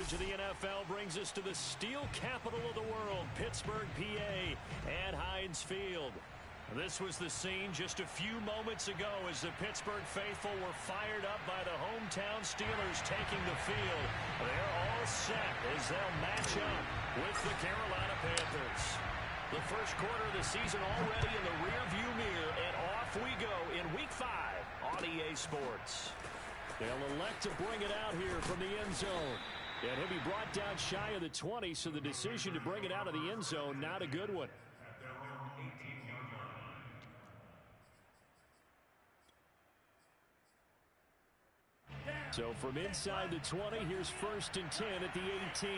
coverage of the NFL brings us to the steel capital of the world, Pittsburgh, PA, at Heinz Field. This was the scene just a few moments ago as the Pittsburgh faithful were fired up by the hometown Steelers taking the field. They're all set as they'll match up with the Carolina Panthers. The first quarter of the season already in the rearview mirror, and off we go in Week 5 on EA Sports. They'll elect to bring it out here from the end zone. And he'll be brought down shy of the 20, so the decision to bring it out of the end zone, not a good one. So from inside the 20, here's 1st and 10 at the 18.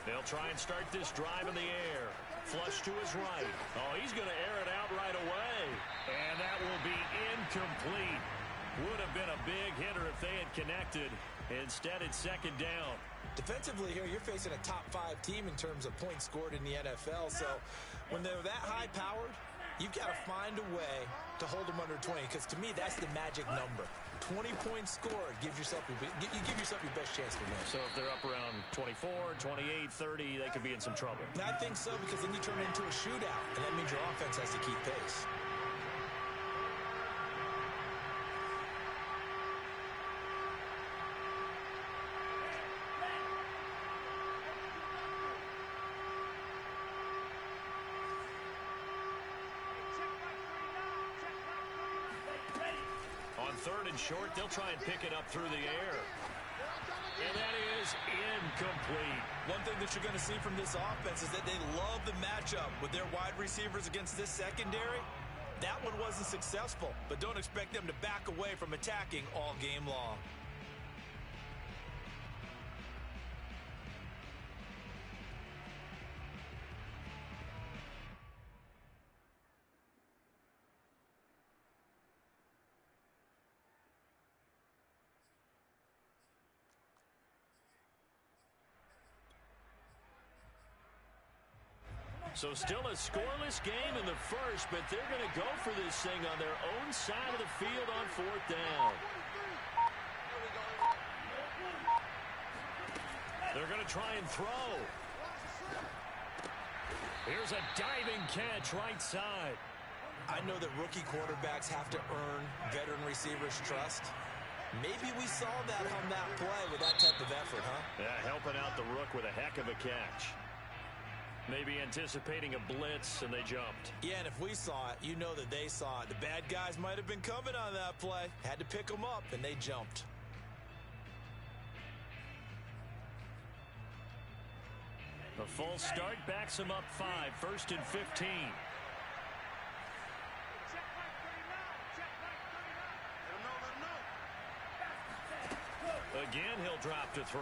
They'll try and start this drive in the air. Flush to his right. Oh, he's going to air it out right away. And that will be incomplete. Would have been a big hitter if they had connected. Instead, it's 2nd down. Defensively here, you're facing a top 5 team in terms of points scored in the NFL. So when they're that high-powered, you've got to find a way to hold them under 20. Because to me, that's the magic number. 20 points scored gives yourself you give yourself your best chance to win. So if they're up around 24, 28, 30, they could be in some trouble. I think so, because then you turn it into a shootout, and that means your offense has to keep pace. Third and short, they'll try and pick it up through the air. And that is incomplete. One thing that you're going to see from this offense is that they love the matchup with their wide receivers against this secondary. That one wasn't successful, but don't expect them to back away from attacking all game long. So still a scoreless game in the first, but they're going to go for this thing on their own side of the field on 4th down. They're going to try and throw. Here's a diving catch right side. I know that rookie quarterbacks have to earn veteran receivers' trust. Maybe we saw that on that play with that type of effort, huh? Yeah, helping out the rook with a heck of a catch. Maybe anticipating a blitz, and they jumped. Yeah, and if we saw it, you know that they saw it. The bad guys might have been coming on that play. Had to pick them up, and they jumped. A full start backs them up 5, 1st and 15. Again, he'll drop to throw.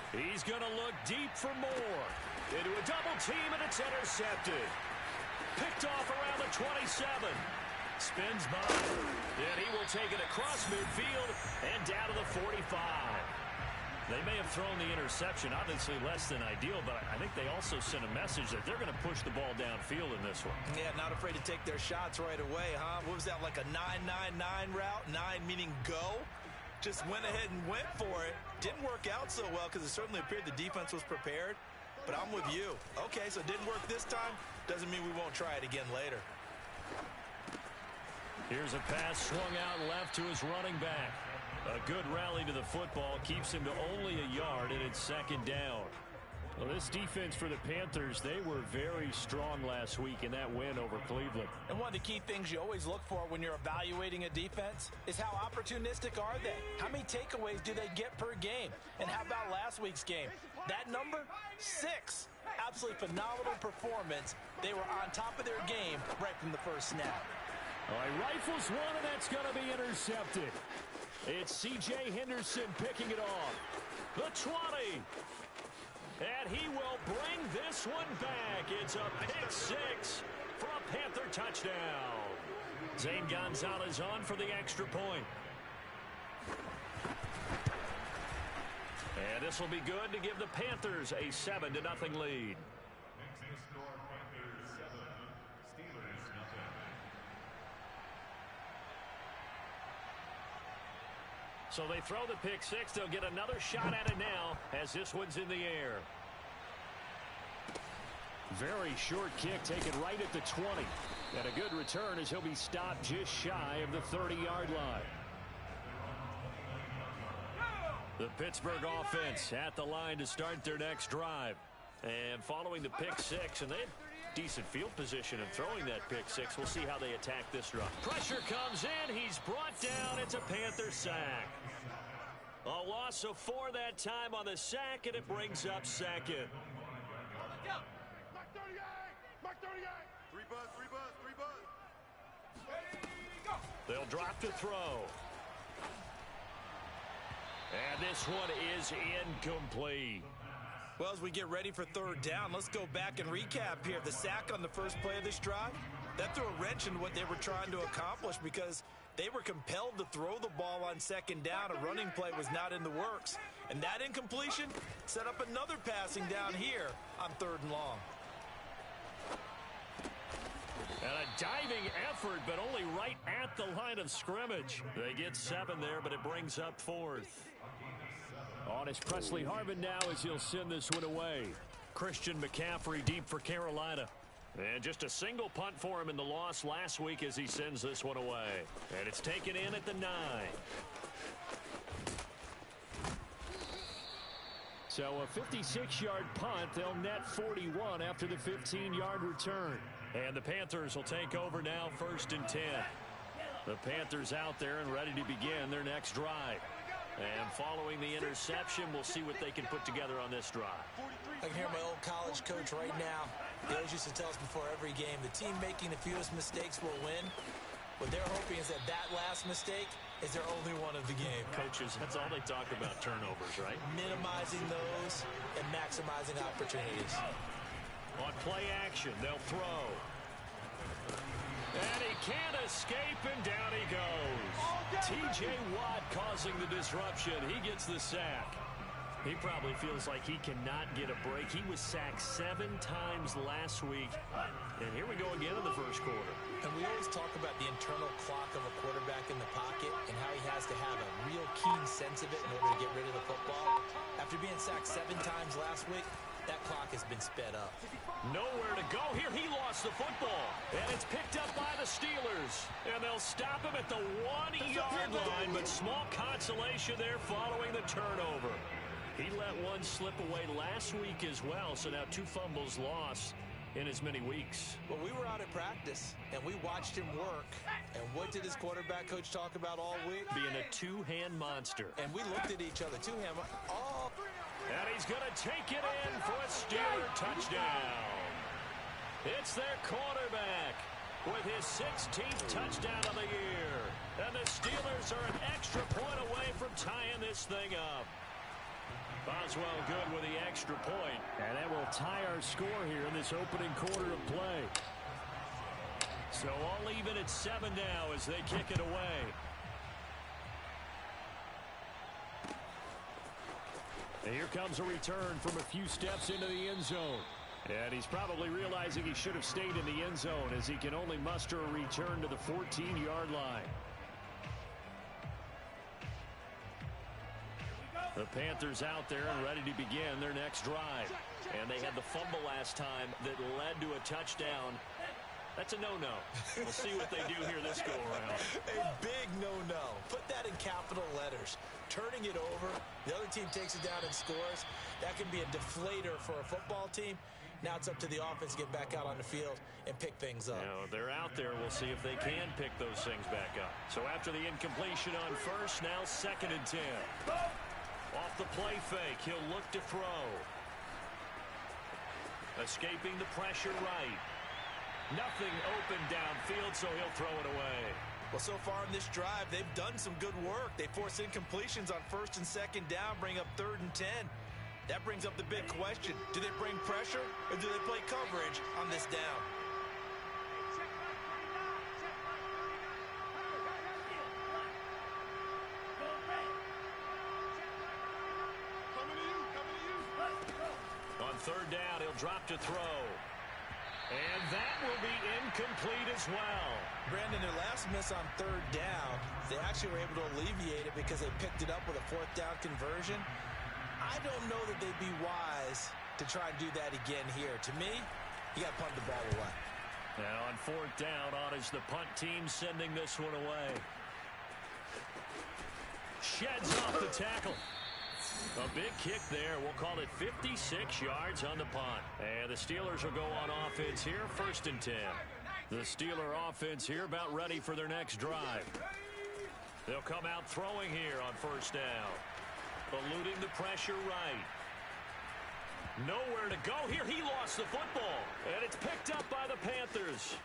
He's going to look deep for more. Into a double team, and it's intercepted. Picked off around the 27. Spins by. And he will take it across midfield and down to the 45. They may have thrown the interception, obviously less than ideal, but I think they also sent a message that they're going to push the ball downfield in this one. Yeah, not afraid to take their shots right away, huh? What was that, like a 9-9-9 route? 9 meaning go? Just went ahead and went for it. Didn't work out so well because it certainly appeared the defense was prepared. But I'm with you. Okay, so it didn't work this time. Doesn't mean we won't try it again later. Here's a pass swung out left to his running back. A good rally to the football keeps him to only a yard, and it's 2nd down. Well, this defense for the Panthers, they were very strong last week in that win over Cleveland. And one of the key things you always look for when you're evaluating a defense is how opportunistic are they? How many takeaways do they get per game? And how about last week's game? That number? 6. Absolutely phenomenal performance. They were on top of their game right from the first snap. All right, rifles one, and that's going to be intercepted. It's C.J. Henderson picking it off. The 20. And he will bring this one back. It's a pick 6 for a Panther touchdown. Zane Gonzalez on for the extra point. And this will be good to give the Panthers a 7-0 lead. So they throw the pick six. They'll get another shot at it now as this one's in the air. Very short kick taken right at the 20. And a good return as he'll be stopped just shy of the 30-yard line. The Pittsburgh offense at the line to start their next drive. And following the pick six, and they had decent field position in throwing that pick six. We'll see how they attack this drive. Pressure comes in. He's brought down. It's a Panther sack. A loss of 4 that time on the sack, and it brings up second. They'll drop to throw. And this one is incomplete. Well, as we get ready for third down, let's go back and recap here. The sack on the first play of this drive, that threw a wrench in what they were trying to accomplish because they were compelled to throw the ball on second down. A running play was not in the works. And that incompletion set up another passing down here on third and long. And a diving effort, but only right at the line of scrimmage. They get 7 there, but it brings up 4th. On is Presley Harvin now as he'll send this one away. Christian McCaffrey deep for Carolina. And just a single punt for him in the loss last week as he sends this one away. And it's taken in at the 9. So a 56-yard punt. They'll net 41 after the 15-yard return. And the Panthers will take over now, 1st and 10. The Panthers out there and ready to begin their next drive. And following the interception, we'll see what they can put together on this drive. I can hear my old college coach right now. He always used to tell us before every game, the team making the fewest mistakes will win. What they're hoping is that that last mistake is their only one of the game. Coaches, that's all they talk about, turnovers, right? Minimizing those and maximizing opportunities. On play action, they'll throw. And he can't escape, and down he goes. T.J. Watt causing the disruption. He gets the sack. He probably feels like he cannot get a break. He was sacked 7 times last week. And here we go again in the first quarter. And we always talk about the internal clock of a quarterback in the pocket and how he has to have a real keen sense of it in order to get rid of the football. After being sacked 7 times last week, that clock has been sped up. Nowhere to go here. He lost the football. And it's picked up by the Steelers. And they'll stop him at the 1-yard line, but small consolation there following the turnover. He let one slip away last week as well, so now 2 fumbles lost in as many weeks. Well, we were out at practice, and we watched him work. And what did his quarterback coach talk about all week? Being a 2-hand monster. And we looked at each other. 2-hand. Oh. And he's going to take it in for a Steeler touchdown. It's their quarterback with his 16th touchdown of the year. And the Steelers are an extra point away from tying this thing up. Boswell good with the extra point. And that will tie our score here in this opening quarter of play. So all even at 7 now as they kick it away. And here comes a return from a few steps into the end zone. And he's probably realizing he should have stayed in the end zone as he can only muster a return to the 14-yard line. The Panthers out there and ready to begin their next drive. And they had the fumble last time that led to a touchdown. That's a no-no. We'll see what they do here this go-around. A big no-no. Put that in capital letters. Turning it over, the other team takes it down and scores. That can be a deflator for a football team. Now it's up to the offense to get back out on the field and pick things up. Now, they're out there. We'll see if they can pick those things back up. So after the incompletion on first, now 2nd and 10. Off the play fake, he'll look to throw. Escaping the pressure right. Nothing open downfield, so he'll throw it away. Well, so far in this drive, they've done some good work. They force incompletions on 1st and 2nd down, bring up 3rd and 10. That brings up the big question. Do they bring pressure or do they play coverage on this down? He'll drop to throw. And that will be incomplete as well. Brandon, their last miss on third down, they actually were able to alleviate it because they picked it up with a fourth down conversion. I don't know that they'd be wise to try and do that again here. To me, you got to punt the ball away. Now on fourth down, on is the punt team sending this one away. Sheds off the tackle. A big kick there. We'll call it 56 yards on the punt. And the Steelers will go on offense here, 1st and 10. The Steeler offense here about ready for their next drive. They'll come out throwing here on 1st down. Eluding the pressure right. Nowhere to go here. He lost the football. And it's picked up by the Panthers.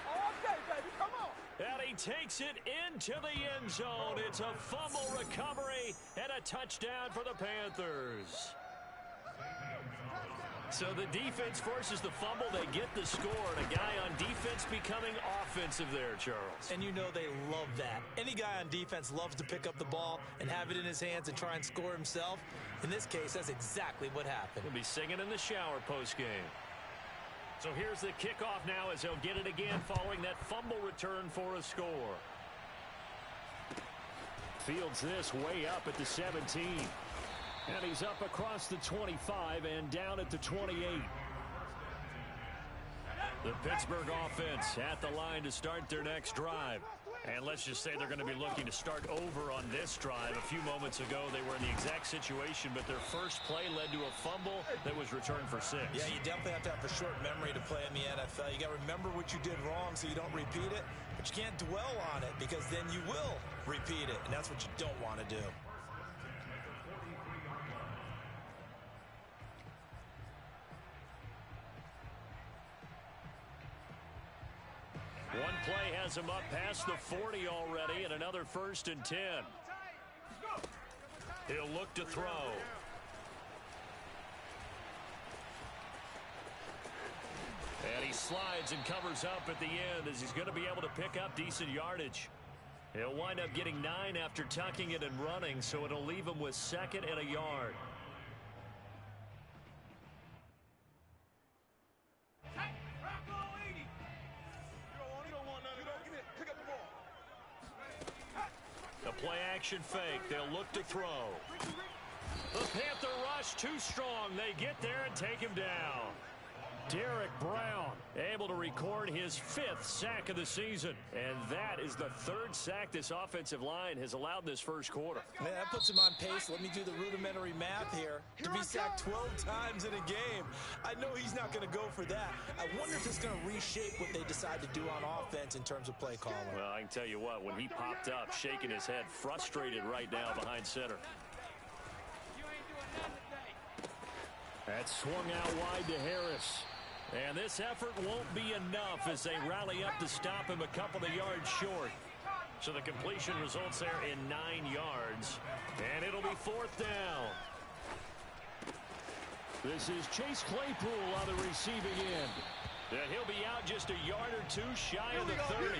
Okay, baby, come on. And he takes it into the end zone. It's a fumble recovery and a touchdown for the Panthers. So the defense forces the fumble. They get the score. And a guy on defense becoming offensive there, Charles. And you know they love that. Any guy on defense loves to pick up the ball and have it in his hands and try and score himself. In this case, that's exactly what happened. He'll be singing in the shower postgame. So here's the kickoff now as he'll get it again following that fumble return for a score. Fields this way up at the 17. And he's up across the 25 and down at the 28. The Pittsburgh offense at the line to start their next drive. And let's just say they're going to be looking to start over on this drive. A few moments ago, they were in the exact situation, but their first play led to a fumble that was returned for 6. Yeah, you definitely have to have a short memory to play in the NFL. You got to remember what you did wrong so you don't repeat it, but you can't dwell on it because then you will repeat it, and that's what you don't want to do. One play has him up past the 40 already, and another 1st and 10. He'll look to throw. And he slides and covers up at the end as he's going to be able to pick up decent yardage. He'll wind up getting 9 after tucking it and running, so it'll leave him with 2nd and a yard. Play action fake. They'll look to throw. The Panther rush too strong. They get there and take him down. Derek Brown able to record his 5th sack of the season. And that is the 3rd sack this offensive line has allowed in this first quarter. Man, that puts him on pace. Let me do the rudimentary math here. To be sacked 12 times in a game. I know he's not going to go for that. I wonder if it's going to reshape what they decide to do on offense in terms of play calling. Well, I can tell you what, when he popped up, shaking his head, frustrated right now behind center. That swung out wide to Harris. And this effort won't be enough as they rally up to stop him a couple of yards short. So the completion results there in 9 yards. And it'll be 4th down. This is Chase Claypool on the receiving end. And he'll be out just a yard or 2 shy of the 30.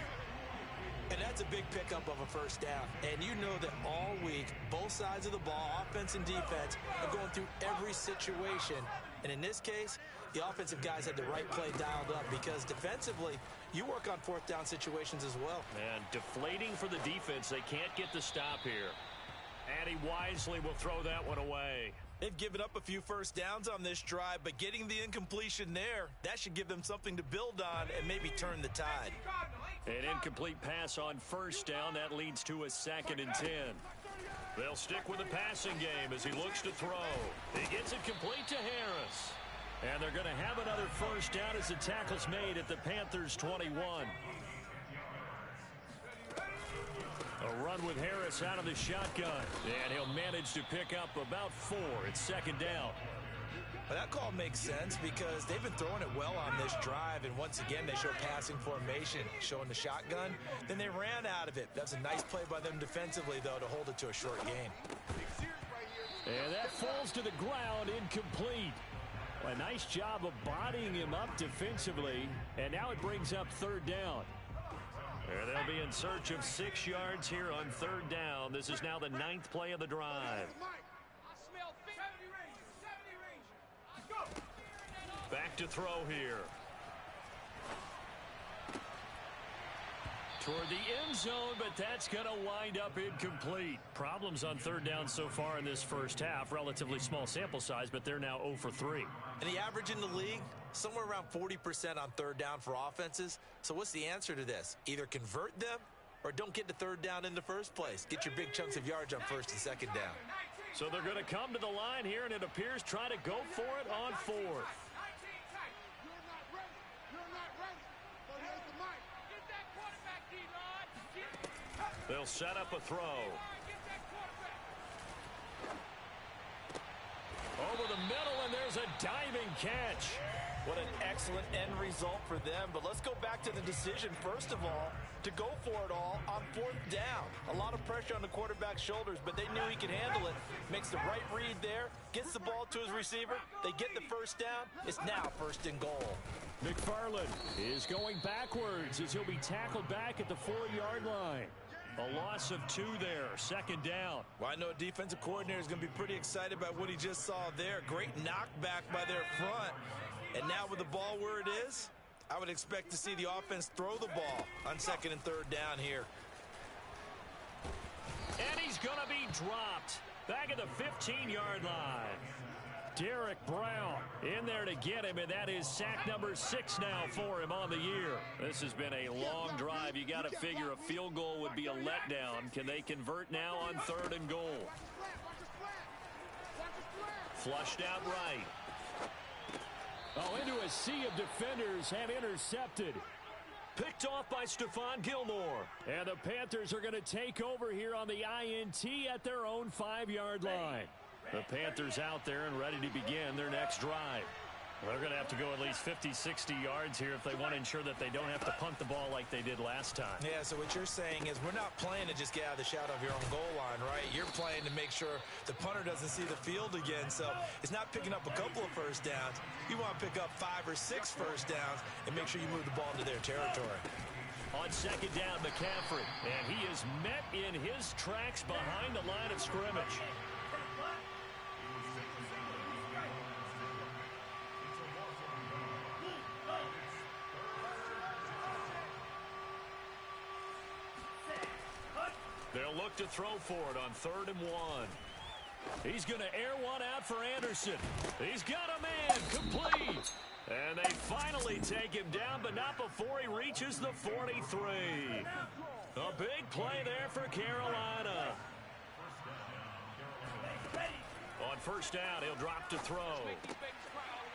And that's a big pickup of a 1st down. And you know that all week, both sides of the ball, offense and defense, are going through every situation. And in this case, the offensive guys had the right play dialed up because defensively, you work on 4th down situations as well. And deflating for the defense. They can't get the stop here. And he wisely will throw that one away. They've given up a few 1st downs on this drive, but getting the incompletion there, that should give them something to build on and maybe turn the tide. An incomplete pass on 1st down. That leads to a 2nd and 10. They'll stick with the passing game as he looks to throw. He gets it complete to Harris. And they're going to have another 1st down as the tackle's made at the Panthers' 21. A run with Harris out of the shotgun. And he'll manage to pick up about 4. It's 2nd down. But that call makes sense because they've been throwing it well on this drive. And once again, they show passing formation, showing the shotgun. Then they ran out of it. That's a nice play by them defensively, though, to hold it to a short gain. And that falls to the ground, incomplete. A nice job of bodying him up defensively. And now it brings up 3rd down. And they'll be in search of 6 yards here on 3rd down. This is now the 9th play of the drive. look to throw here. Toward the end zone, but that's going to wind up incomplete. Problems on third down so far in this first half. Relatively small sample size, but they're now 0 for 3. And the average in the league, somewhere around 40% on third down for offenses. So what's the answer to this? Either convert them or don't get to third down in the first place. Get your big chunks of yards on first and second down. So they're going to come to the line here, and it appears try to go for it on fourth. They'll set up a throw. Over the middle, and there's a diving catch. What an excellent end result for them. But let's go back to the decision, first of all, to go for it all on fourth down. A lot of pressure on the quarterback's shoulders, but they knew he could handle it. Makes the right read there, gets the ball to his receiver. They get the first down. It's now first and goal. McFarland is going backwards as he'll be tackled back at the 4-yard line. A loss of 2 there, second down. Well, I know a defensive coordinator is going to be pretty excited about what he just saw there. Great knockback by their front. And now with the ball where it is, I would expect to see the offense throw the ball on second and third down here. And he's going to be dropped back at the 15-yard line. Derek Brown in there to get him, and that is sack number 6 now for him on the year. This has been a long drive. You got to figure a field goal would be a letdown. Can they convert now on third and goal? Flushed out right. Oh, into a sea of defenders and intercepted. Picked off by Stephon Gilmore. And the Panthers are going to take over here on the INT at their own 5-yard line. The Panthers out there and ready to begin their next drive. They're going to have to go at least 50, 60 yards here if they want to ensure that they don't have to punt the ball like they did last time. Yeah, so what you're saying is we're not playing to just get out of the shadow of your own goal line, right? You're playing to make sure the punter doesn't see the field again. So it's not picking up a couple of first downs. You want to pick up 5 or 6 first downs and make sure you move the ball into their territory. On second down, McCaffrey. And he is met in his tracks behind the line of scrimmage. They'll look to throw for it on 3rd and 1. He's going to air one out for Anderson. He's got a man, complete. And they finally take him down, but not before he reaches the 43. A big play there for Carolina. On first down, he'll drop to throw.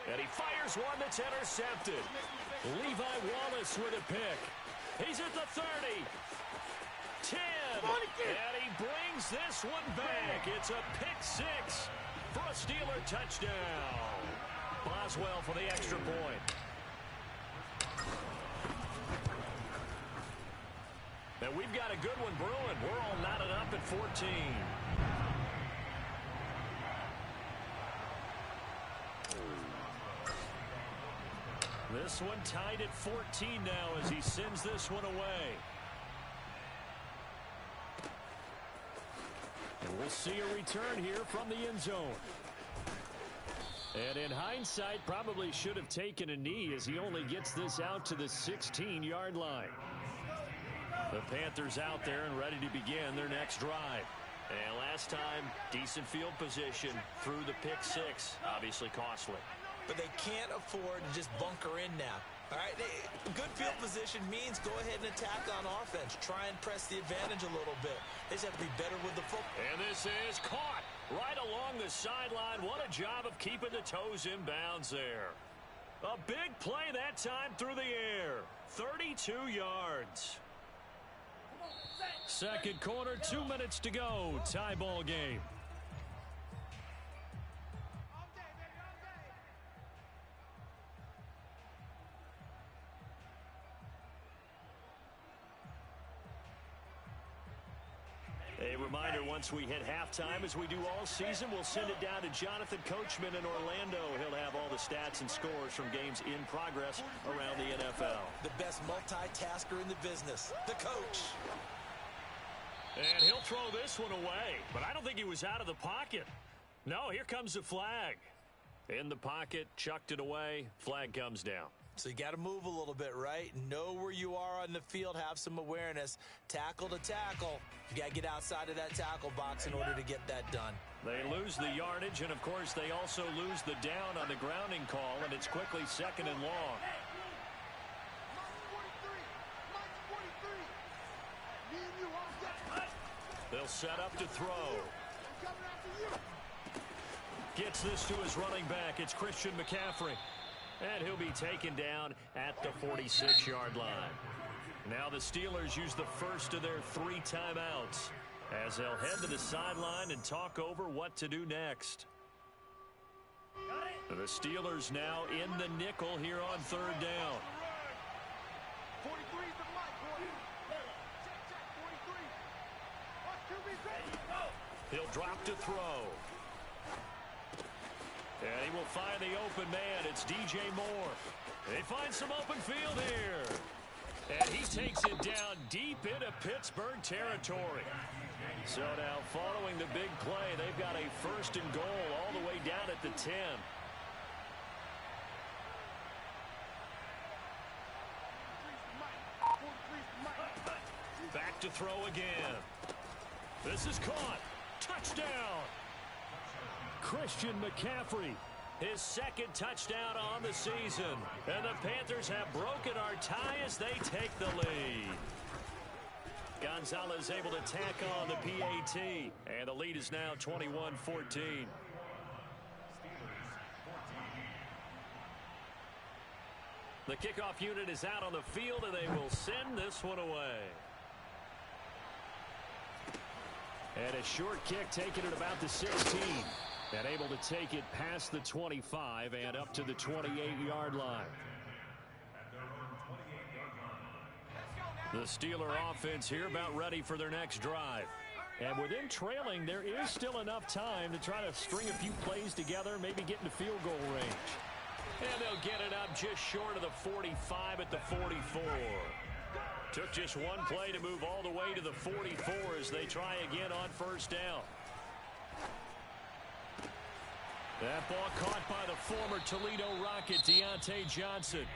And he fires one that's intercepted. Levi Wallace with a pick. He's at the 30. 10. And he brings this one back. It's a pick 6 for a Steeler touchdown. Boswell for the extra point. And we've got a good one brewing. We're all knotted up at 14. This one tied at 14 now as he sends this one away. And we'll see a return here from the end zone. And in hindsight, probably should have taken a knee as he only gets this out to the 16-yard line. The Panthers out there and ready to begin their next drive. And last time, decent field position through the pick 6. Obviously costly. But they can't afford to just bunker in now. All right, good field position means go ahead and attack on offense. Try and press the advantage a little bit. They just have to be better with the football. And this is caught right along the sideline. What a job of keeping the toes in bounds there. A big play that time through the air. 32 yards. Second quarter, 2 minutes to go. Tie ball game. A reminder, once we hit halftime, as we do all season, we'll send it down to Jonathan Coachman in Orlando. He'll have all the stats and scores from games in progress around the NFL. The best multitasker in the business, the coach. And he'll throw this one away, but I don't think he was out of the pocket. No, here comes the flag. In the pocket, chucked it away, flag comes down. So you got to move a little bit, right? Know where you are on the field, have some awareness. Tackle to tackle. You got to get outside of that tackle box in order to get that done. They lose the yardage, and of course they also lose the down on the grounding call, and it's quickly 2nd and long. They'll set up to throw. Gets this to his running back. It's Christian McCaffrey. And he'll be taken down at the 46-yard line. Now the Steelers use the first of their 3 timeouts as they'll head to the sideline and talk over what to do next. The Steelers now in the nickel here on 3rd down. 43 is the mic, boy. Check, 43. He'll drop to throw. And he will find the open man. It's DJ Moore. They find some open field here. And he takes it down deep into Pittsburgh territory. So now following the big play, they've got a 1st and goal all the way down at the 10. Back to throw again. This is caught. Touchdown. Christian McCaffrey, his 2nd touchdown on the season. And the Panthers have broken our tie as they take the lead. Gonzalez able to tack on the PAT. And the lead is now 21-14. The kickoff unit is out on the field, and they will send this one away. And a short kick taken at about the 16. And able to take it past the 25 and up to the 28-yard line. The Steeler offense here about ready for their next drive. And with them trailing, there is still enough time to try to string a few plays together, maybe get into field goal range. And they'll get it up just short of the 45 at the 44. Took just one play to move all the way to the 44 as they try again on 1st down. That ball caught by the former Toledo Rocket, Deontay Johnson.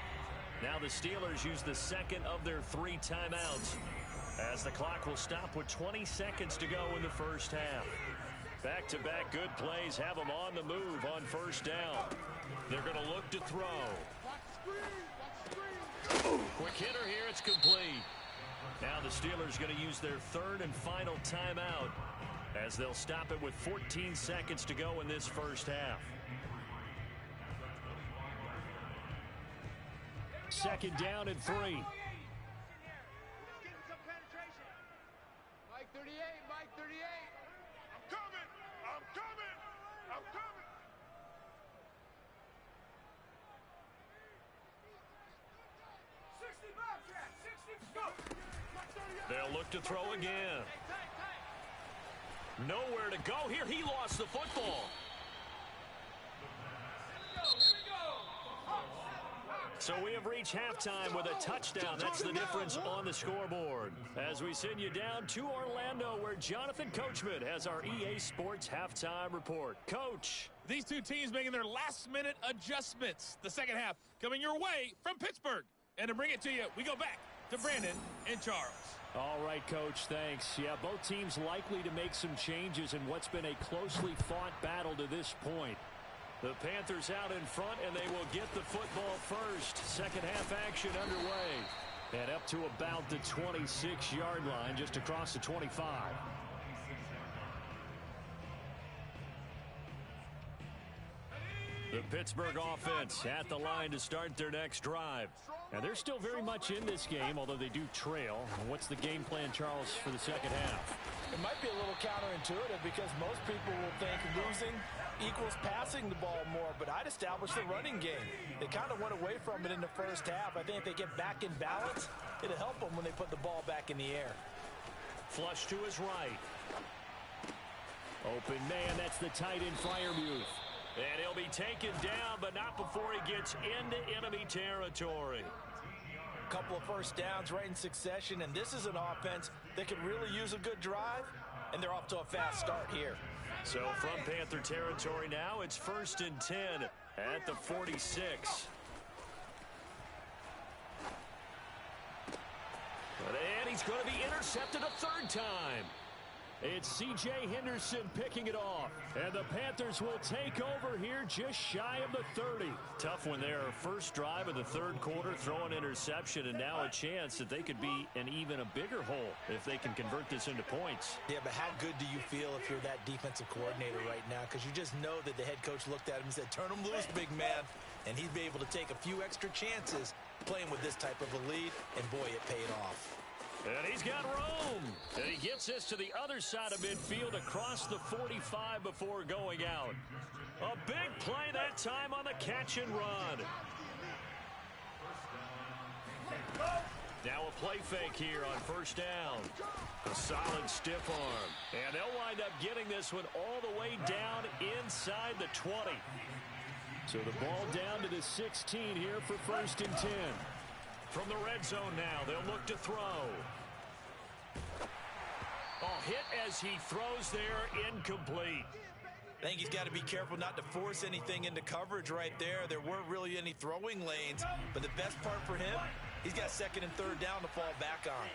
Now the Steelers use the 2nd of their 3 timeouts as the clock will stop with 20 seconds to go in the 1st half. Back-to-back good plays have them on the move on 1st down. They're going to look to throw. Quick hitter here, it's complete. Now the Steelers going to use their 3rd and final timeout as they'll stop it with 14 seconds to go in this 1st half. 2nd down and 3. Mike 38, Mike 38. I'm coming. 60 Bobcat, 60, go. They'll look to throw again. Nowhere to go here. He lost the football. So we have reached halftime with a touchdown. That's the difference on the scoreboard. As we send you down to Orlando, where Jonathan Coachman has our EA Sports halftime report. Coach. These two teams making their last-minute adjustments. The 2nd half coming your way from Pittsburgh. And to bring it to you, we go back to Brandon and Charles. All right, Coach, thanks. Yeah, both teams likely to make some changes in what's been a closely fought battle to this point. The Panthers out in front, and they will get the football first. 2nd half action underway. And up to about the 26-yard line, just across the 25. The Pittsburgh offense at the line to start their next drive. And they're still very much in this game, although they do trail. What's the game plan, Charles, for the 2nd half? It might be a little counterintuitive because most people will think losing equals passing the ball more, but I'd establish the running game. They kind of went away from it in the 1st half. I think if they get back in balance, it'll help them when they put the ball back in the air. Flush to his right. Open man, that's the tight end Freiermuth. And he'll be taken down, but not before he gets into enemy territory. A couple of 1st downs right in succession, and this is an offense that could really use a good drive, and they're off to a fast start here. So from Panther territory now, it's 1st and 10 at the 46. And he's going to be intercepted a third time. It's C.J. Henderson picking it off. And the Panthers will take over here just shy of the 30. Tough one there. First drive of the third quarter, throw an interception, and now a chance that they could be an even a bigger hole if they can convert this into points. Yeah, but how good do you feel if you're that defensive coordinator right now? Because you just know that the head coach looked at him and said, turn him loose, big man. And he'd be able to take a few extra chances playing with this type of a lead, and boy, it paid off. And he's got room. And he gets this to the other side of midfield across the 45 before going out. A big play that time on the catch and run. Now a play fake here on first down. A solid stiff arm. And they'll wind up getting this one all the way down inside the 20. So the ball down to the 16 here for 1st and 10. From the red zone now, they'll look to throw. Hit as he throws there, incomplete. I think he's got to be careful not to force anything into coverage right there. There weren't really any throwing lanes, but the best part for him, he's got 2nd and 3rd down to fall back on.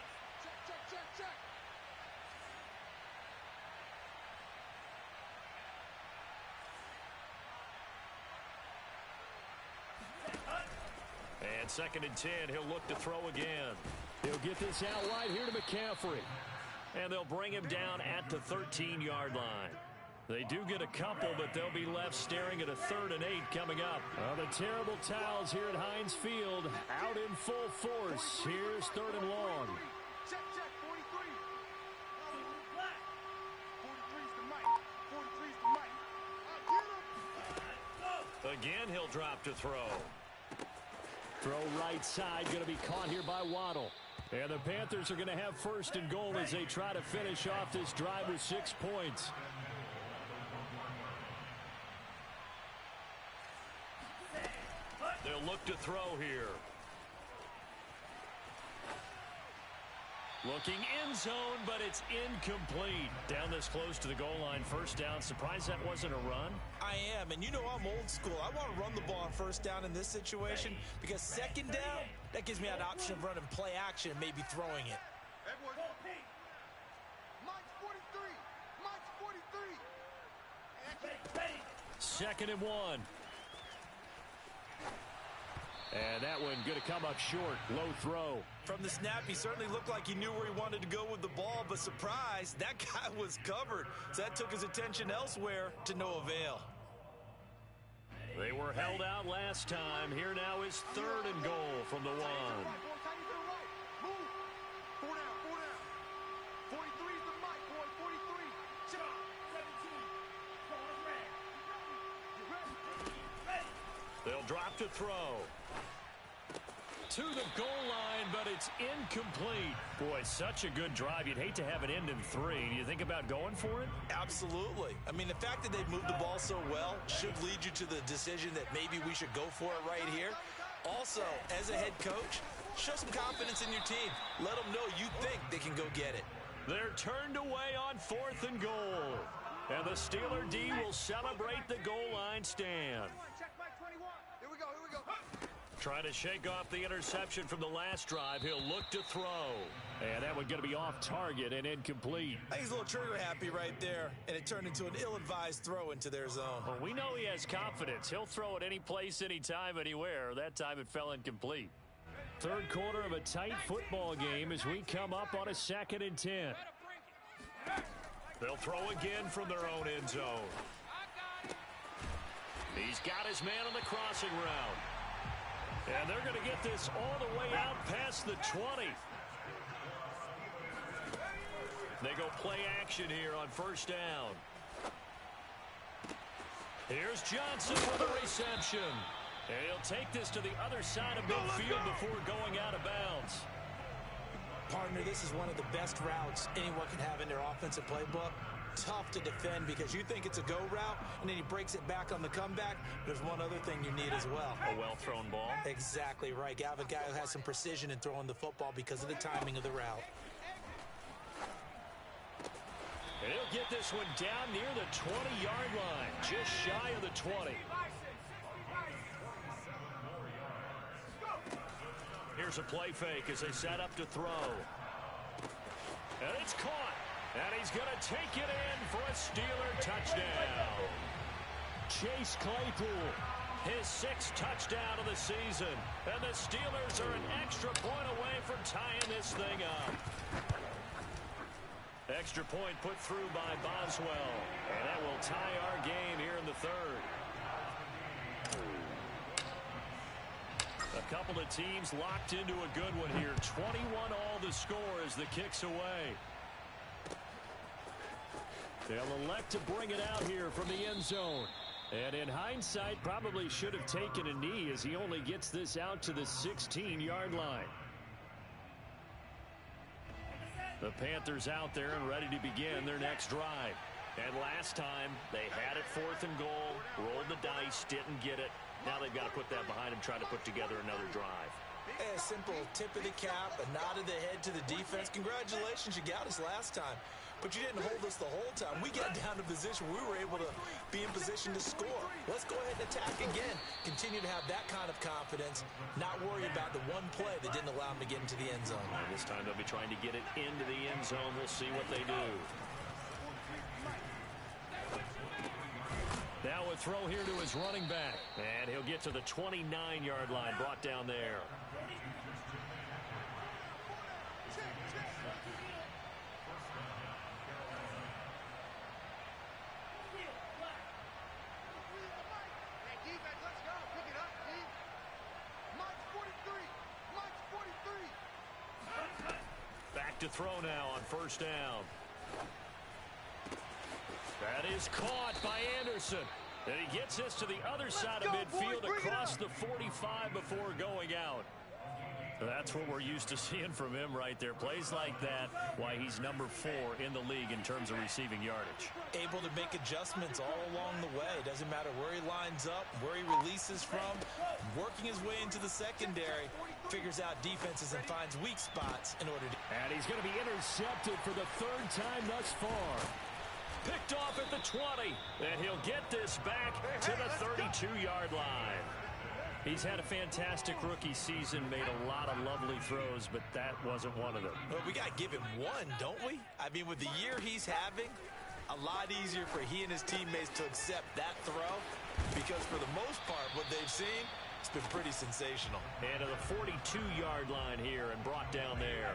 And 2nd and 10, he'll look to throw again. He'll get this out wide here to McCaffrey. And they'll bring him down at the 13-yard line. They do get a couple, but they'll be left staring at a 3rd and 8 coming up. The terrible towels here at Heinz Field out in full force. Here's 3rd and long. Check, 43. 43's the mic. 43's the mic. Again, he'll drop to throw. Throw right side, going to be caught here by Waddle. And the Panthers are going to have 1st and goal as they try to finish off this drive with 6 points. They'll look to throw here. Looking in zone, but it's incomplete. Down this close to the goal line, 1st down. Surprised that wasn't a run? I am, and you know I'm old school. I want to run the ball on 1st down in this situation because 2nd down, that gives me an option of running play action and maybe throwing it. Edwards. Mike's 43. Mike's 43. 2nd and 1. And that one going to come up short. Low throw. From the snap, he certainly looked like he knew where he wanted to go with the ball, but surprise, that guy was covered. So that took his attention elsewhere to no avail. They were held out last time. Here now is 3rd and goal from the 1. Move. 4 down. 43's the mic, boy. 43. Check. 17. They'll drop to throw. To the goal line, but it's incomplete. Boy, such a good drive. You'd hate to have it end in 3. Do you think about going for it? Absolutely. I mean, the fact that they've moved the ball so well should lead you to the decision that maybe we should go for it right here. Also, as a head coach, show some confidence in your team. Let them know you think they can go get it. They're turned away on 4th and goal. And the Steeler D will celebrate the goal line stand. Check Mike 21. Here we go. Trying to shake off the interception from the last drive. He'll look to throw. And that one going to be off target and incomplete. I think he's a little trigger happy right there, and it turned into an ill-advised throw into their zone. Well, we know he has confidence. He'll throw it any place, anytime, anywhere. That time it fell incomplete. 3rd quarter of a tight football game as we come up on a 2nd and 10. They'll throw again from their own end zone. He's got his man on the crossing route. And they're going to get this all the way out past the 20. They go play action here on 1st down. Here's Johnson for the reception. And he'll take this to the other side of midfield before going out of bounds. Partner, this is one of the best routes anyone can have in their offensive playbook. Tough to defend because you think it's a go route, and then he breaks it back on the comeback. There's one other thing you need as well. A well-thrown ball. Exactly right. You have a guy who has some precision in throwing the football because of the timing of the route. And he'll get this one down near the 20-yard line, just shy of the 20. Here's a play fake as they set up to throw. And it's caught. And he's going to take it in for a Steeler touchdown. Chase Claypool, his 6th touchdown of the season. And the Steelers are an extra point away from tying this thing up. Extra point put through by Boswell. And that will tie our game here in the 3rd. A couple of teams locked into a good one here. 21 all the score as the kick's away. They'll elect to bring it out here from the end zone. And in hindsight, probably should have taken a knee as he only gets this out to the 16-yard line. The Panthers out there and ready to begin their next drive. And last time, they had it 4th and goal, rolled the dice, didn't get it. Now they've got to put that behind them, try to put together another drive. A simple tip of the cap, a nod of the head to the defense. Congratulations, you got us last time. But you didn't hold us the whole time. We got down to position where we were able to be in position to score. Let's go ahead and attack again. Continue to have that kind of confidence. Not worry about the one play that didn't allow them to get into the end zone. And this time they'll be trying to get it into the end zone. We'll see what they do. Now a throw here to his running back. And he'll get to the 29-yard line, brought down there. Back to throw now on 1st down. That is caught by Anderson. And he gets this to the other side of midfield across the 45 before going out. That's what we're used to seeing from him right there. Plays like that, why he's number 4 in the league in terms of receiving yardage. Able to make adjustments all along the way. Doesn't matter where he lines up, where he releases from. Working his way into the secondary. Figures out defenses and finds weak spots in order to... And he's going to be intercepted for the 3rd time thus far. Picked off at the 20. And he'll get this back to the 32-yard line. He's had a fantastic rookie season, made a lot of lovely throws, but that wasn't one of them. Well, we got to give him one, don't we? I mean, with the year he's having, a lot easier for he and his teammates to accept that throw because for the most part, what they've seen, it's been pretty sensational. And to the 42-yard line here and brought down there.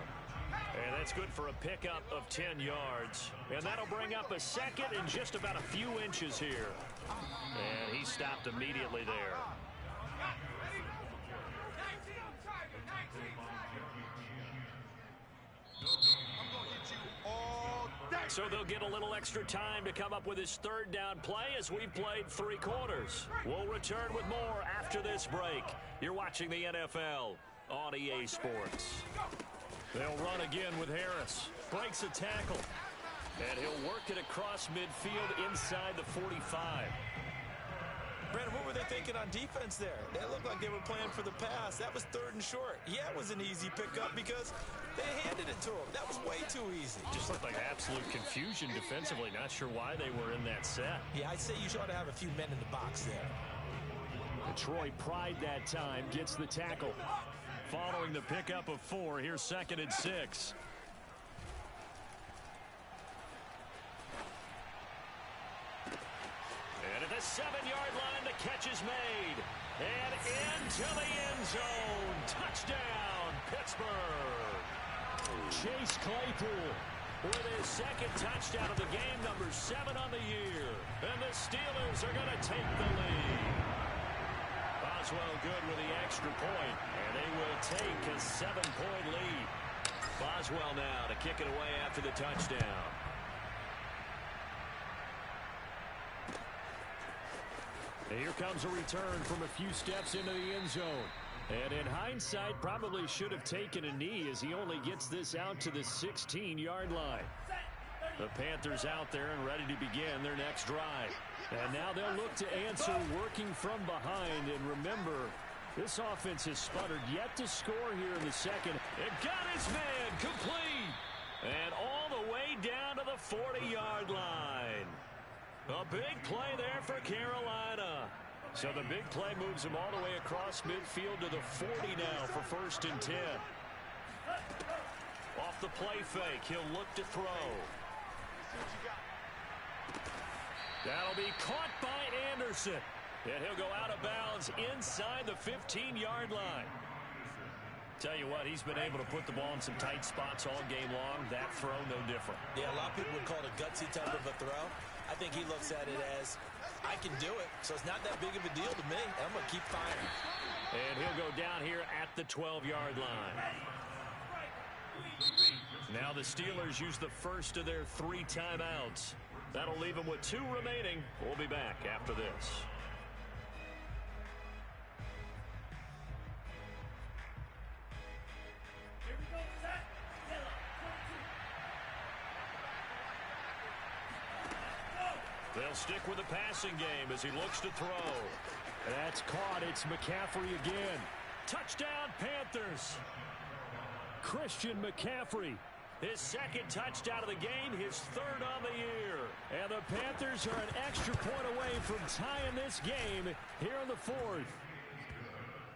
And that's good for a pickup of 10 yards. And that'll bring up a second and just about a few inches here. And he stopped immediately there. So they'll get a little extra time to come up with his 3rd down play as we've played 3 quarters. We'll return with more after this break. You're watching the NFL on EA Sports. They'll run again with Harris. Breaks a tackle. And he'll work it across midfield inside the 45. Brandon, what were they thinking on defense there? They looked like they were playing for the pass. That was 3rd and short. Yeah, it was an easy pickup because they handed it to him. That was way too easy. Just looked like absolute confusion defensively. Not sure why they were in that set. Yeah, I'd say you ought to have a few men in the box there. Detroit Pride that time gets the tackle. Following the pickup of 4, here's 2nd and 6. And at the 7-yard line, the catch is made. And into the end zone. Touchdown, Pittsburgh. Chase Claypool with his 2nd touchdown of the game, number 7 on the year. And the Steelers are going to take the lead. Boswell good with the extra point, and they will take a 7-point lead. Boswell now to kick it away after the touchdown. And here comes a return from a few steps into the end zone. And in hindsight, probably should have taken a knee as he only gets this out to the 16-yard line. The Panthers out there and ready to begin their next drive. And now they'll look to answer working from behind. And remember, this offense has sputtered yet to score here in the 2nd. It got his man complete. And all the way down to the 40-yard line. A big play there for Carolina. So the big play moves him all the way across midfield to the 40 now for 1st and 10. Off the play fake, he'll look to throw. That'll be caught by Anderson. And he'll go out of bounds inside the 15-yard line. Tell you what, he's been able to put the ball in some tight spots all game long. That throw, no different. Yeah, a lot of people would call it a gutsy type of a throw. I think he looks at it as, I can do it, so it's not that big of a deal to me. I'm going to keep firing. And he'll go down here at the 12-yard line. Now the Steelers use the first of their 3 timeouts. That'll leave them with 2 remaining. We'll be back after this. They'll stick with the passing game as he looks to throw. That's caught. It's McCaffrey again. Touchdown, Panthers. Christian McCaffrey. His 2nd touchdown of the game, his 3rd on the year. And the Panthers are an extra point away from tying this game here in the 4th.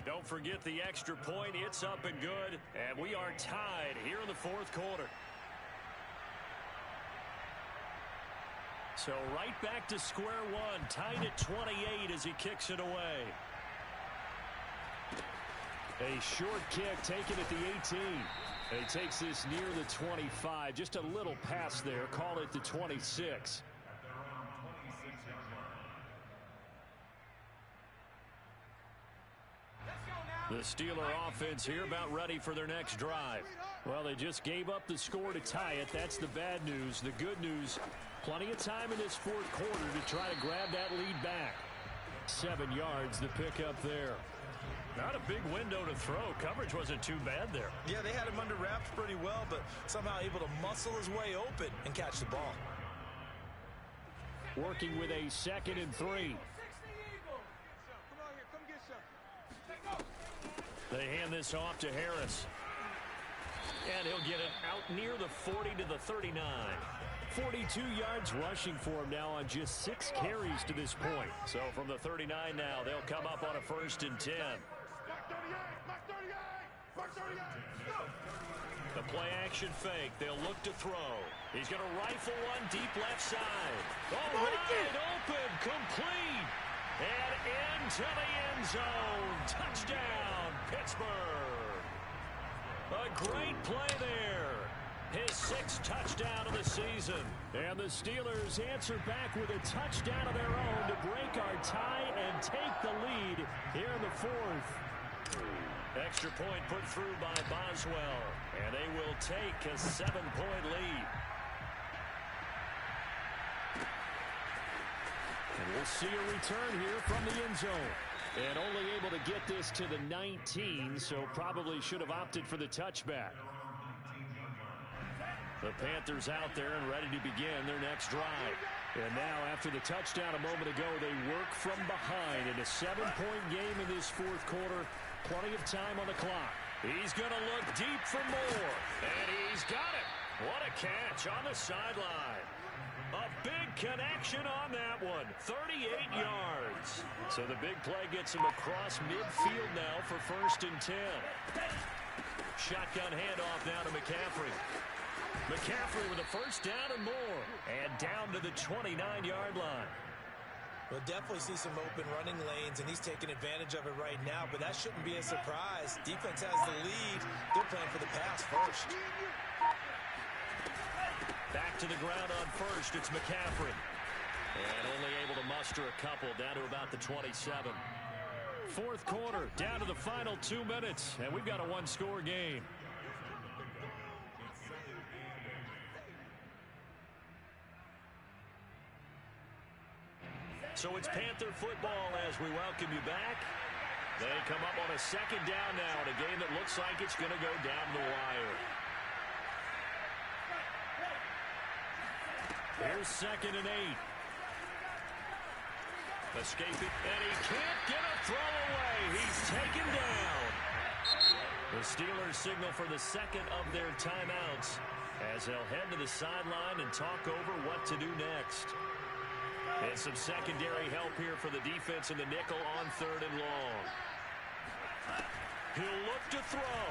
Don't forget the extra point. It's up and good. And we are tied here in the 4th quarter. So right back to square one, tied at 28 as he kicks it away. A short kick taken at the 18. And he takes this near the 25. Just a little pass there. Call it the 26. The Steeler offense here about ready for their next drive. Well, they just gave up the score to tie it. That's the bad news. The good news, plenty of time in this 4th quarter to try to grab that lead back. 7 yards, the pickup there. Not a big window to throw. Coverage wasn't too bad there. Yeah, they had him under wraps pretty well, but somehow able to muscle his way open and catch the ball. Working with a 2nd and 3. They hand this off to Harris. And he'll get it out near the 40 to the 39. 42 yards rushing for him now on just 6 carries to this point. So from the 39 now, they'll come up on a 1st and 10. The play action fake. They'll look to throw. He's going to rifle one deep left side. Oh, wide open, complete. And into the end zone. Touchdown, Pittsburgh. A great play there. His 6th touchdown of the season. And the Steelers answer back with a touchdown of their own to break our tie and take the lead here in the 4th. Extra point put through by Boswell. And they will take a 7-point lead. And we'll see a return here from the end zone. And only able to get this to the 19, so probably should have opted for the touchback. The Panthers out there and ready to begin their next drive. And now, after the touchdown a moment ago, they work from behind in a 7-point game in this 4th quarter. Plenty of time on the clock. He's going to look deep for more. And he's got it. What a catch on the sideline. A big connection on that one. 38 yards. So the big play gets him across midfield now for 1st and 10. Shotgun handoff now to McCaffrey. McCaffrey with a 1st down and more. And down to the 29-yard line. We'll definitely see some open running lanes, and he's taking advantage of it right now, but that shouldn't be a surprise. Defense has the lead. They're playing for the pass first. Back to the ground on 1st. It's McCaffrey. And only able to muster a couple down to about the 27. 4th quarter, down to the final 2 minutes, and we've got a 1-score game. So it's Panther football as we welcome you back. They come up on a 2nd down now in a game that looks like it's going to go down the wire. Here's 2nd and 8. Escaping, and he can't get a throw away. He's taken down. The Steelers signal for the second of their timeouts as they'll head to the sideline and talk over what to do next. And some secondary help here for the defense in the nickel on 3rd and long. He'll look to throw.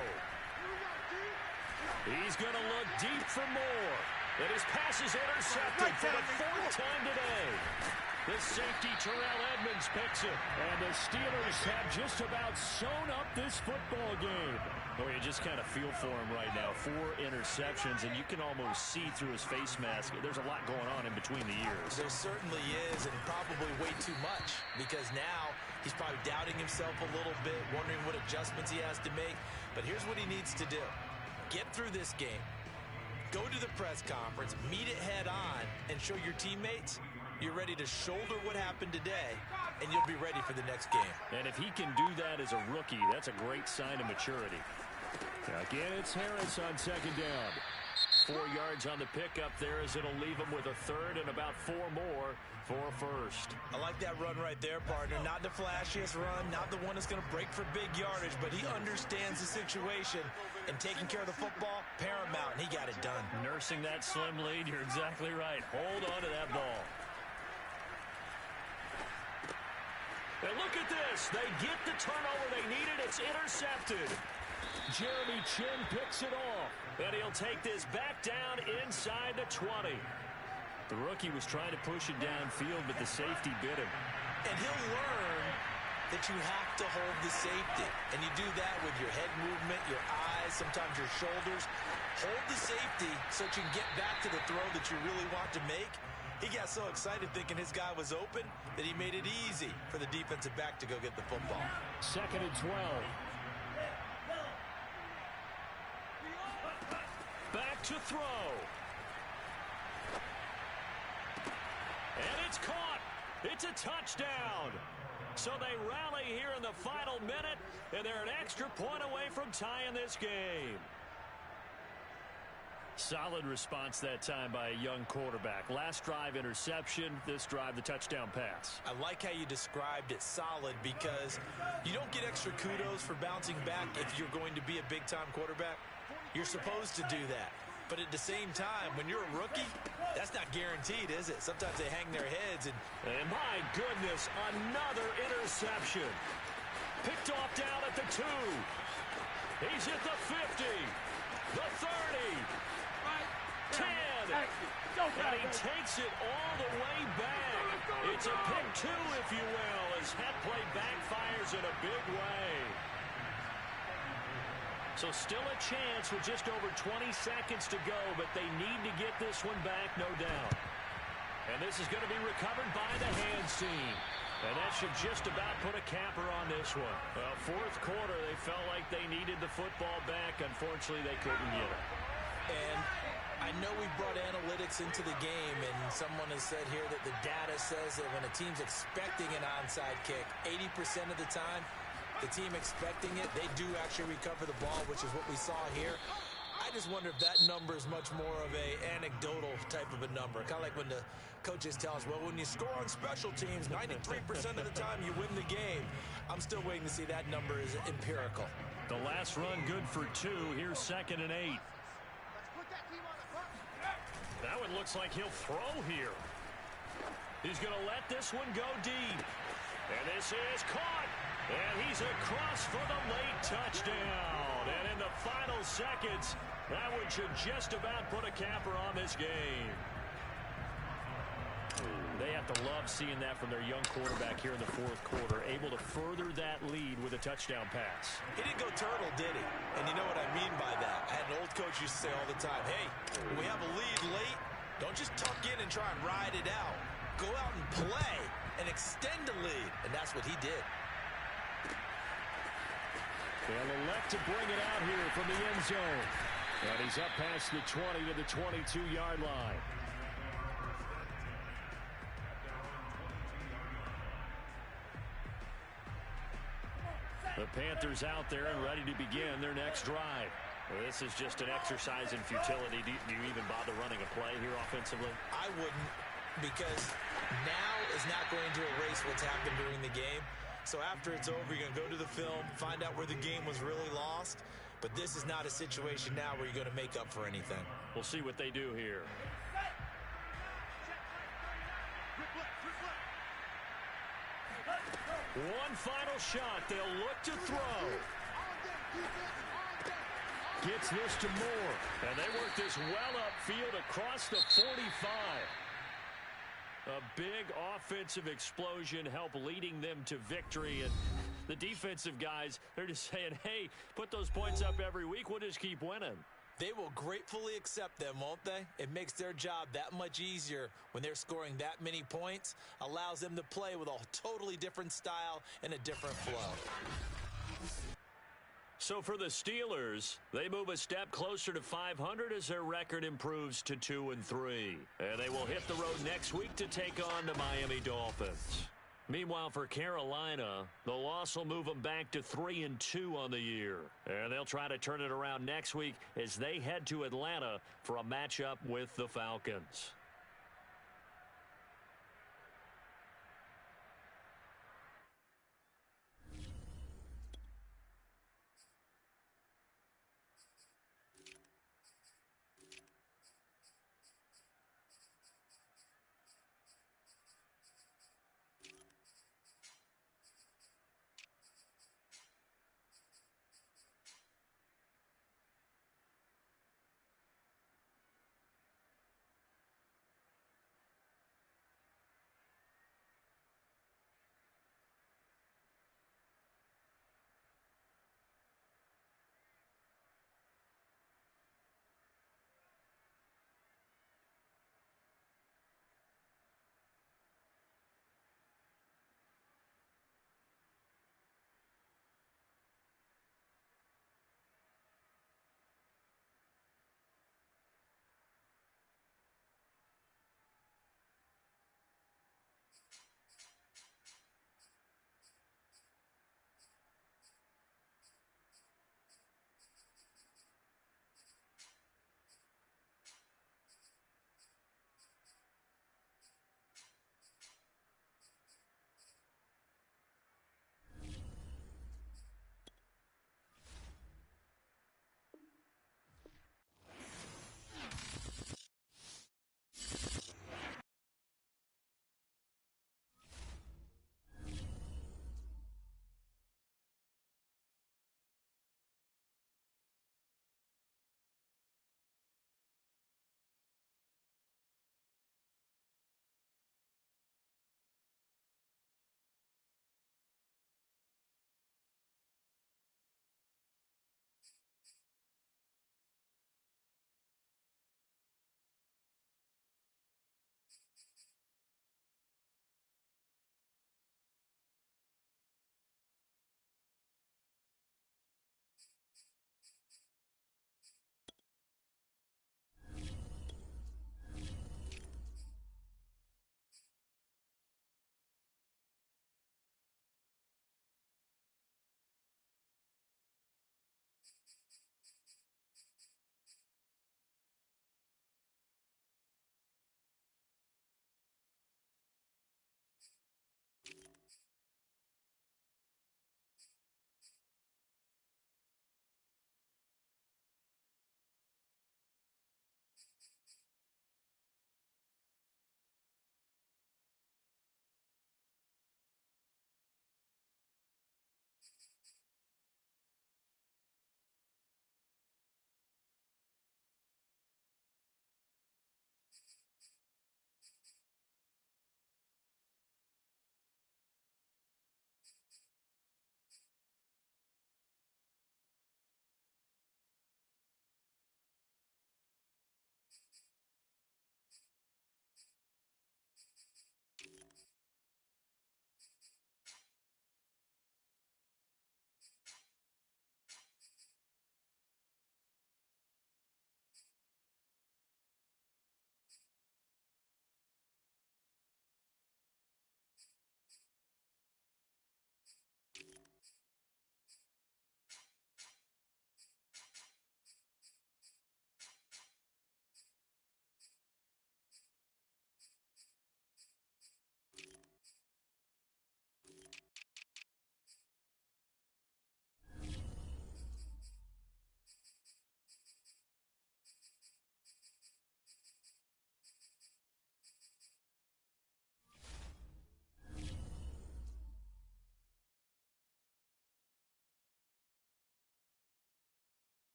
He's going to look deep for more. And his pass is intercepted for the 4th time today. The safety, Terrell Edmunds, picks it. And the Steelers have just about sewn up this football game. Oh, you just kind of feel for him right now. 4 interceptions, and you can almost see through his face mask. There's a lot going on in between the ears. There certainly is, and probably way too much, because now he's probably doubting himself a little bit, wondering what adjustments he has to make. But here's what he needs to do. Get through this game, go to the press conference, meet it head on, and show your teammates you're ready to shoulder what happened today, and you'll be ready for the next game. And if he can do that as a rookie, that's a great sign of maturity. Again, it's Harris on 2nd down. 4 yards on the pickup there as it'll leave him with a 3rd and about 4 more for a 1st. I like that run right there, partner. Not the flashiest run, not the one that's going to break for big yardage, but he understands the situation, and taking care of the football, paramount, and he got it done. Nursing that slim lead, you're exactly right. Hold on to that ball. And look at this. They get the turnover they needed. It's intercepted. Jeremy Chinn picks it off. And he'll take this back down inside the 20. The rookie was trying to push it downfield, but the safety bit him. And he'll learn that you have to hold the safety. And you do that with your head movement, your eyes, sometimes your shoulders. Hold the safety so that you can get back to the throw that you really want to make. He got so excited thinking his guy was open that he made it easy for the defensive back to go get the football. 2nd and 12. Back to throw. And it's caught. It's a touchdown. So they rally here in the final minute, and they're an extra point away from tying this game. Solid response that time by a young quarterback. Last drive, interception. This drive, the touchdown pass. I like how you described it, solid, because you don't get extra kudos for bouncing back if you're going to be a big-time quarterback. You're supposed to do that. But at the same time, when you're a rookie, that's not guaranteed, is it? Sometimes they hang their heads. And my goodness, another interception. Picked off down at the 2. He's at the 50, the 30. 10, and he takes it all the way back. It's a pick 2, if you will, as head play backfires in a big way. So still a chance with just over 20 seconds to go, but they need to get this one back, no doubt. And this is going to be recovered by the hands team. And that should just about put a capper on this one. Well, 4th quarter, they felt like they needed the football back. Unfortunately, they couldn't get it. And I know we brought analytics into the game, and someone has said here that the data says that when a team's expecting an onside kick, 80% of the time, the team expecting it, they do actually recover the ball, which is what we saw here. I just wonder if that number is much more of a anecdotal type of a number. Kind of like when the coaches tell us, well, when you score on special teams, 93% of the time you win the game. I'm still waiting to see that number is empirical. The last run good for 2. Here's 2nd and 8. That one looks like he'll throw here. He's going to let this one go deep. And this is caught. And he's across for the late touchdown. And in the final seconds, that one should just about put a capper on this game. They have to love seeing that from their young quarterback here in the 4th quarter, able to further that lead with a touchdown pass. He didn't go turtle, did he? And you know what I mean by that. I had an old coach used to say all the time, hey, when we have a lead late, don't just tuck in and try and ride it out. Go out and play and extend the lead. And that's what he did. They'll elect to bring it out here from the end zone. And he's up past the 20 to the 22-yard line. The Panthers out there and ready to begin their next drive. Well, this is just an exercise in futility. Do you even bother running a play here offensively? I wouldn't, because now is not going to erase what's happened during the game. So after it's over, you're going to go to the film, find out where the game was really lost. But this is not a situation now where you're going to make up for anything. We'll see what they do here. One final shot. They'll look to throw. Gets this to Moore. And they work this well upfield across the 45. A big offensive explosion helped leading them to victory. And the defensive guys, they're just saying, hey, put those points up every week. We'll just keep winning. They will gratefully accept them, won't they? It makes their job that much easier when they're scoring that many points. Allows them to play with a totally different style and a different flow. So for the Steelers, they move a step closer to 500 as their record improves to 2-3. And they will hit the road next week to take on the Miami Dolphins. Meanwhile, for Carolina, the loss will move them back to 3-2 on the year. And they'll try to turn it around next week as they head to Atlanta for a matchup with the Falcons.